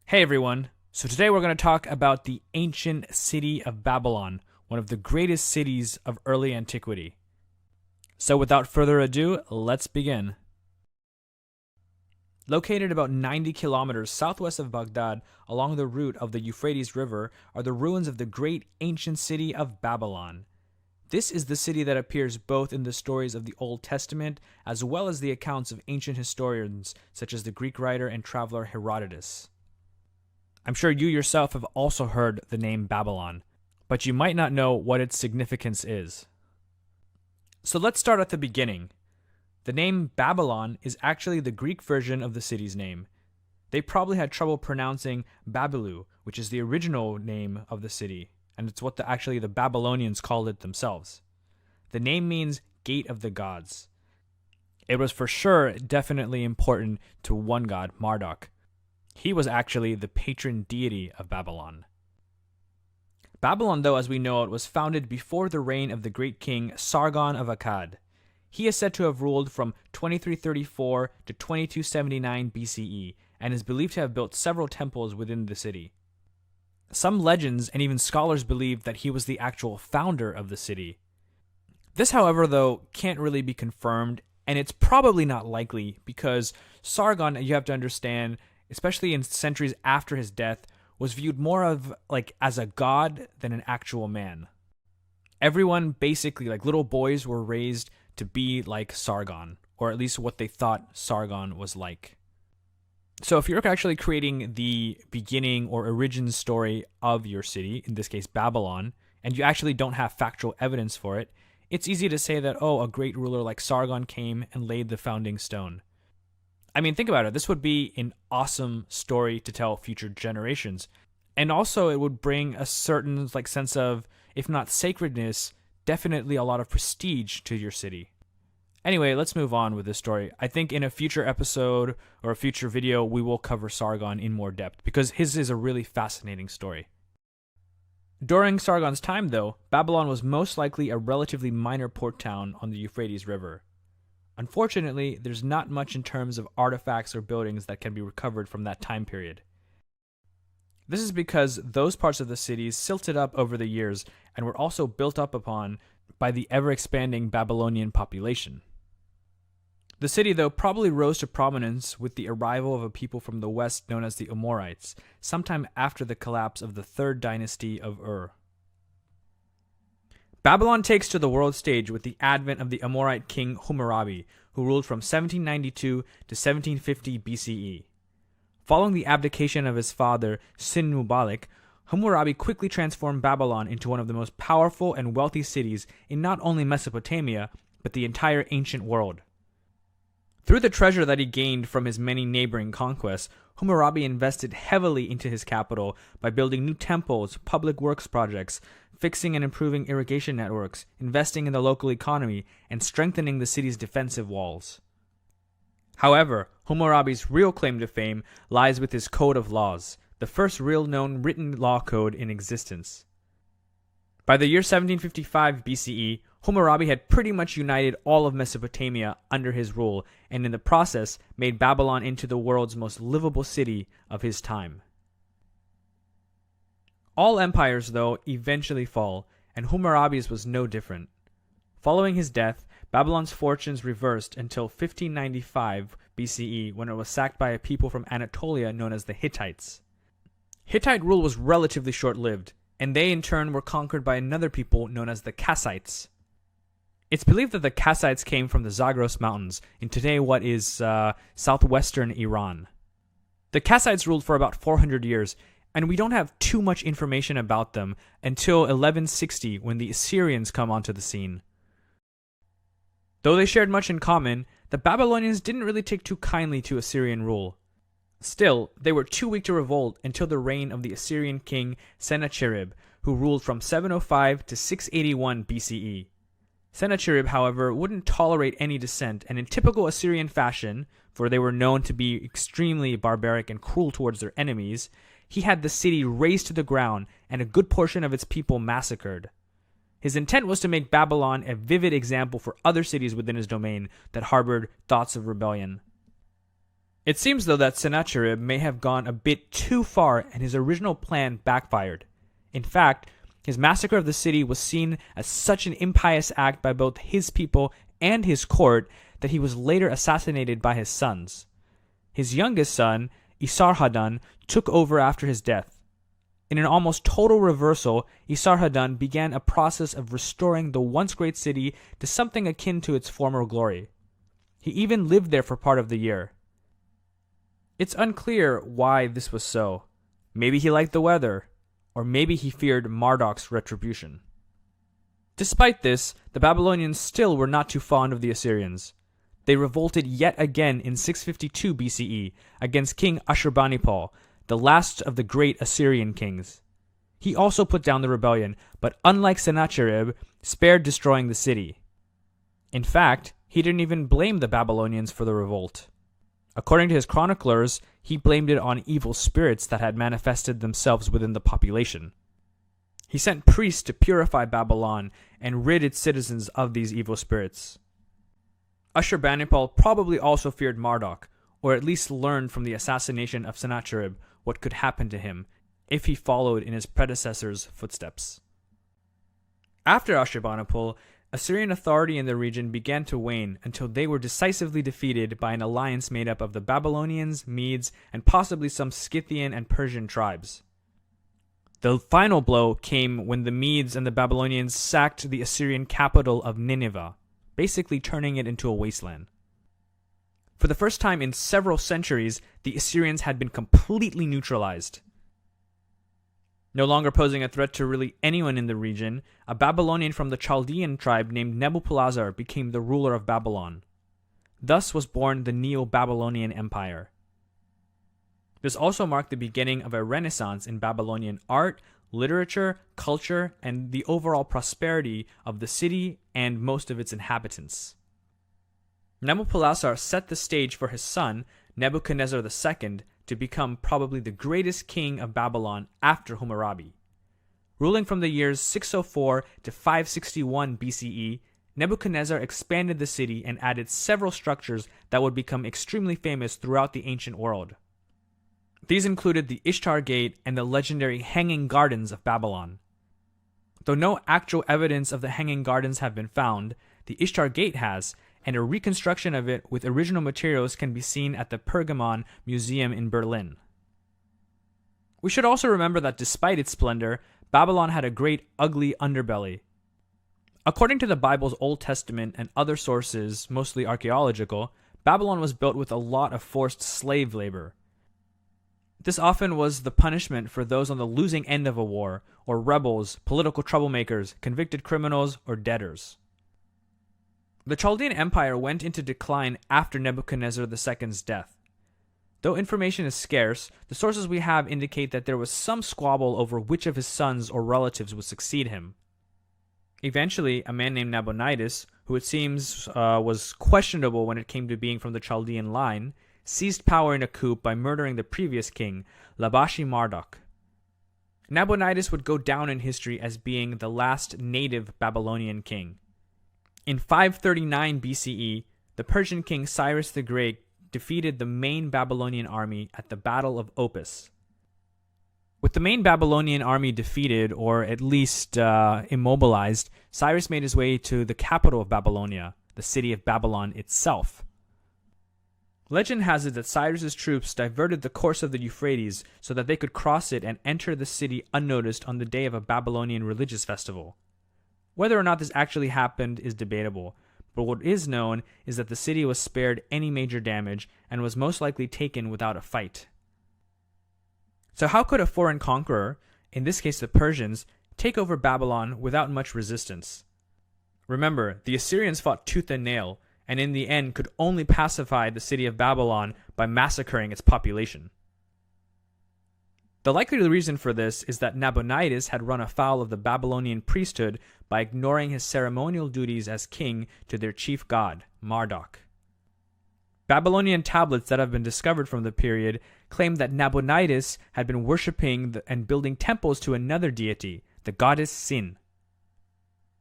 Hey everyone, so today we're going to talk about the ancient city of Babylon, one of the greatest cities of early antiquity. So without further ado, let's begin. Located about 90 kilometers southwest of Baghdad along the route of the Euphrates River are the ruins of the great ancient city of Babylon. This is the city that appears both in the stories of the Old Testament as well as the accounts of ancient historians such as the Greek writer and traveler Herodotus. I'm sure you yourself have also heard the name Babylon, but you might not know what its significance is. So let's start at the beginning. The name Babylon is actually the Greek version of the city's name. They probably had trouble pronouncing Babylu, which is the original name of the city, and it's what the Babylonians called it themselves. The name means Gate of the Gods. It was for sure definitely important to one god, Marduk. He was actually the patron deity of Babylon. Babylon, though, as we know it, was founded before the reign of the great king Sargon of Akkad. He is said to have ruled from 2334 to 2279 BCE and is believed to have built several temples within the city. Some legends and even scholars believe that he was the actual founder of the city. This, however, though, can't really be confirmed, and it's probably not likely because Sargon, you have to understand, especially in centuries after his death, was viewed more of as a god than an actual man. Everyone basically, little boys, were raised to be like Sargon, or at least what they thought Sargon was like. So if you're actually creating the beginning or origin story of your city, in this case Babylon, and you actually don't have factual evidence for it, it's easy to say that, a great ruler like Sargon came and laid the founding stone. I mean, think about it. This would be an awesome story to tell future generations. And also it would bring a certain sense of, if not sacredness, definitely a lot of prestige to your city. Anyway, let's move on with this story. I think in a future episode or a future video, we will cover Sargon in more depth because his is a really fascinating story. During Sargon's time, though, Babylon was most likely a relatively minor port town on the Euphrates River. Unfortunately, there's not much in terms of artifacts or buildings that can be recovered from that time period. This is because those parts of the cities silted up over the years and were also built up upon by the ever-expanding Babylonian population. The city, though, probably rose to prominence with the arrival of a people from the west known as the Amorites, sometime after the collapse of the third dynasty of Ur. Babylon takes to the world stage with the advent of the Amorite king Hammurabi, who ruled from 1792 to 1750 BCE. Following the abdication of his father, Sin-Muballik, Hammurabi quickly transformed Babylon into one of the most powerful and wealthy cities in not only Mesopotamia, but the entire ancient world. Through the treasure that he gained from his many neighboring conquests, Hammurabi invested heavily into his capital by building new temples, public works projects, fixing and improving irrigation networks, investing in the local economy, and strengthening the city's defensive walls. However, Hammurabi's real claim to fame lies with his code of laws, the first real known written law code in existence. By the year 1755 BCE, Hammurabi had pretty much united all of Mesopotamia under his rule, and in the process made Babylon into the world's most livable city of his time. All empires, though, eventually fall, and Hammurabi's was no different. Following his death, Babylon's fortunes reversed until 1595 BCE, when it was sacked by a people from Anatolia known as the Hittites. Hittite rule was relatively short-lived, and they in turn were conquered by another people known as the Kassites. It's believed that the Kassites came from the Zagros Mountains, in today what is southwestern Iran. The Kassites ruled for about 400 years, and we don't have too much information about them until 1160 when the Assyrians come onto the scene. Though they shared much in common, the Babylonians didn't really take too kindly to Assyrian rule. Still, they were too weak to revolt until the reign of the Assyrian king Sennacherib, who ruled from 705 to 681 BCE. Sennacherib, however, wouldn't tolerate any dissent, and in typical Assyrian fashion, for they were known to be extremely barbaric and cruel towards their enemies, he had the city razed to the ground and a good portion of its people massacred. His intent was to make Babylon a vivid example for other cities within his domain that harbored thoughts of rebellion. It seems, though, that Sennacherib may have gone a bit too far and his original plan backfired. In fact, his massacre of the city was seen as such an impious act by both his people and his court that he was later assassinated by his sons. His youngest son, Esarhaddon, took over after his death. In an almost total reversal, Esarhaddon began a process of restoring the once great city to something akin to its former glory. He even lived there for part of the year. It's unclear why this was so. Maybe he liked the weather, or maybe he feared Marduk's retribution. Despite this, the Babylonians still were not too fond of the Assyrians. They revolted yet again in 652 BCE against King Ashurbanipal, the last of the great Assyrian kings. He also put down the rebellion, but unlike Sennacherib, spared destroying the city. In fact, he didn't even blame the Babylonians for the revolt. According to his chroniclers, he blamed it on evil spirits that had manifested themselves within the population. He sent priests to purify Babylon and rid its citizens of these evil spirits. Ashurbanipal probably also feared Marduk, or at least learned from the assassination of Sennacherib what could happen to him if he followed in his predecessor's footsteps. After Ashurbanipal, Assyrian authority in the region began to wane until they were decisively defeated by an alliance made up of the Babylonians, Medes, and possibly some Scythian and Persian tribes. The final blow came when the Medes and the Babylonians sacked the Assyrian capital of Nineveh, basically turning it into a wasteland. For the first time in several centuries, the Assyrians had been completely neutralized. No longer posing a threat to really anyone in the region, a Babylonian from the Chaldean tribe named Nebuchadnezzar became the ruler of Babylon. Thus was born the Neo-Babylonian Empire. This also marked the beginning of a renaissance in Babylonian art, literature, culture, and the overall prosperity of the city and most of its inhabitants. Nebuchadnezzar set the stage for his son, Nebuchadnezzar II, to become probably the greatest king of Babylon after Hammurabi. Ruling from the years 604 to 561 BCE, Nebuchadnezzar expanded the city and added several structures that would become extremely famous throughout the ancient world. These included the Ishtar Gate and the legendary Hanging Gardens of Babylon. Though no actual evidence of the Hanging Gardens have been found, the Ishtar Gate has, and a reconstruction of it with original materials can be seen at the Pergamon Museum in Berlin. We should also remember that despite its splendor, Babylon had a great ugly underbelly. According to the Bible's Old Testament and other sources, mostly archaeological, Babylon was built with a lot of forced slave labor. This often was the punishment for those on the losing end of a war, or rebels, political troublemakers, convicted criminals, or debtors. The Chaldean Empire went into decline after Nebuchadnezzar II's death. Though information is scarce, the sources we have indicate that there was some squabble over which of his sons or relatives would succeed him. Eventually, a man named Nabonidus, who it seems was questionable when it came to being from the Chaldean line, seized power in a coup by murdering the previous king, Labashi Marduk. Nabonidus would go down in history as being the last native Babylonian king. In 539 BCE, the Persian king Cyrus the Great defeated the main Babylonian army at the Battle of Opis. With the main Babylonian army defeated, or at least immobilized, Cyrus made his way to the capital of Babylonia, the city of Babylon itself. Legend has it that Cyrus's troops diverted the course of the Euphrates so that they could cross it and enter the city unnoticed on the day of a Babylonian religious festival. Whether or not this actually happened is debatable, but what is known is that the city was spared any major damage and was most likely taken without a fight. So how could a foreign conqueror, in this case the Persians, take over Babylon without much resistance? Remember, the Assyrians fought tooth and nail, and in the end could only pacify the city of Babylon by massacring its population. The likely reason for this is that Nabonidus had run afoul of the Babylonian priesthood by ignoring his ceremonial duties as king to their chief god, Marduk. Babylonian tablets that have been discovered from the period claim that Nabonidus had been worshipping and building temples to another deity, the goddess Sin.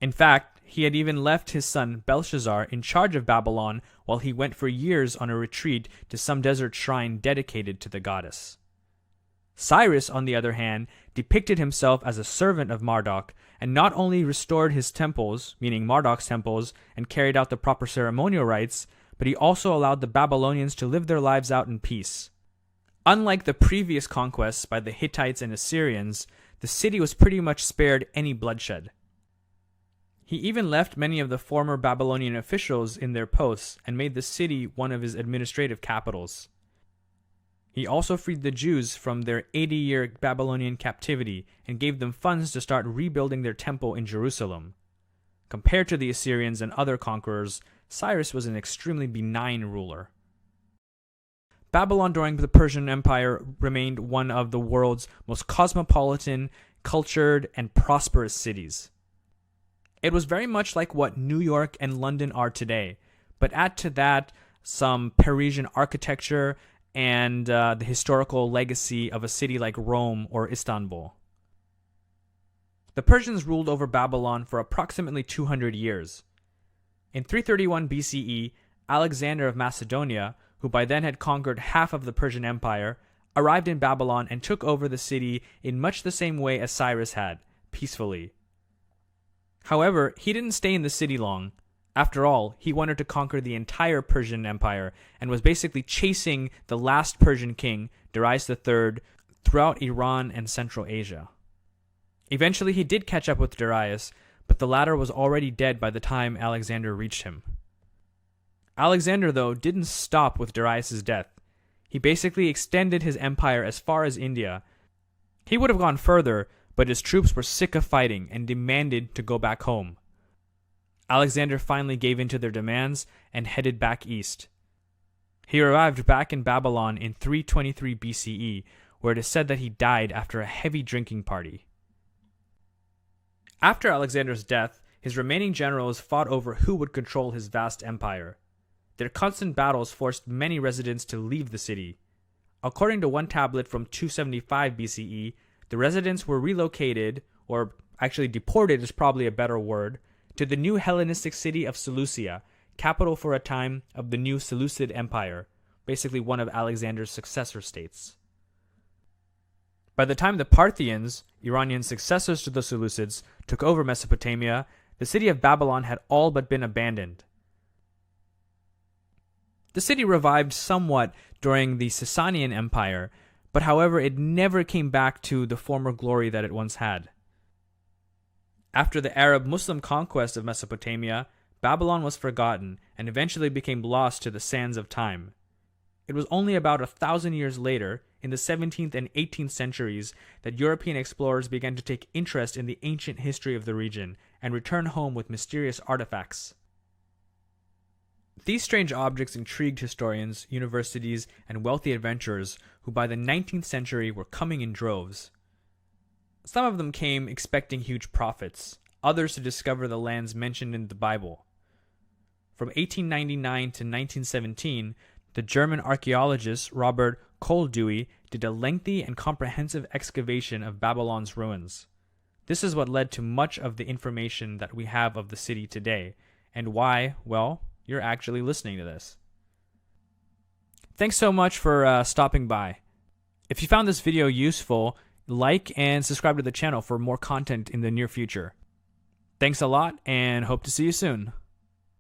In fact, he had even left his son Belshazzar in charge of Babylon while he went for years on a retreat to some desert shrine dedicated to the goddess. Cyrus, on the other hand, depicted himself as a servant of Marduk and not only restored his temples, meaning Marduk's temples, and carried out the proper ceremonial rites, but he also allowed the Babylonians to live their lives out in peace. Unlike the previous conquests by the Hittites and Assyrians, the city was pretty much spared any bloodshed. He even left many of the former Babylonian officials in their posts and made the city one of his administrative capitals. He also freed the Jews from their 80-year Babylonian captivity and gave them funds to start rebuilding their temple in Jerusalem. Compared to the Assyrians and other conquerors, Cyrus was an extremely benign ruler. Babylon during the Persian Empire remained one of the world's most cosmopolitan, cultured, and prosperous cities. It was very much like what New York and London are today, but add to that some Parisian architecture and the historical legacy of a city like Rome or Istanbul. The Persians ruled over Babylon for approximately 200 years. In 331 BCE, Alexander of Macedonia, who by then had conquered half of the Persian Empire, arrived in Babylon and took over the city in much the same way as Cyrus had, peacefully. However, he didn't stay in the city long. After all, he wanted to conquer the entire Persian Empire and was basically chasing the last Persian king, Darius III, throughout Iran and Central Asia. Eventually, he did catch up with Darius, but the latter was already dead by the time Alexander reached him. Alexander, though, didn't stop with Darius' death. He basically extended his empire as far as India. He would have gone further, but his troops were sick of fighting and demanded to go back home. Alexander finally gave in to their demands and headed back east. He arrived back in Babylon in 323 BCE, where it is said that he died after a heavy drinking party. After Alexander's death, his remaining generals fought over who would control his vast empire. Their constant battles forced many residents to leave the city. According to one tablet from 275 BCE, the residents were relocated, or actually deported is probably a better word, to the new Hellenistic city of Seleucia, capital for a time of the new Seleucid Empire, basically one of Alexander's successor states. By the time the Parthians, Iranian successors to the Seleucids, took over Mesopotamia, the city of Babylon had all but been abandoned. The city revived somewhat during the Sasanian Empire, but however it never came back to the former glory that it once had. After the Arab-Muslim conquest of Mesopotamia, Babylon was forgotten and eventually became lost to the sands of time. It was only about 1,000 years later, in the 17th and 18th centuries, that European explorers began to take interest in the ancient history of the region and return home with mysterious artifacts. These strange objects intrigued historians, universities, and wealthy adventurers who by the 19th century were coming in droves. Some of them came expecting huge profits, others to discover the lands mentioned in the Bible. From 1899 to 1917, the German archaeologist Robert Kohlduy did a lengthy and comprehensive excavation of Babylon's ruins. This is what led to much of the information that we have of the city today, and why, well, you're actually listening to this. Thanks so much for stopping by. If you found this video useful, like and subscribe to the channel for more content in the near future. Thanks a lot, and hope to see you soon.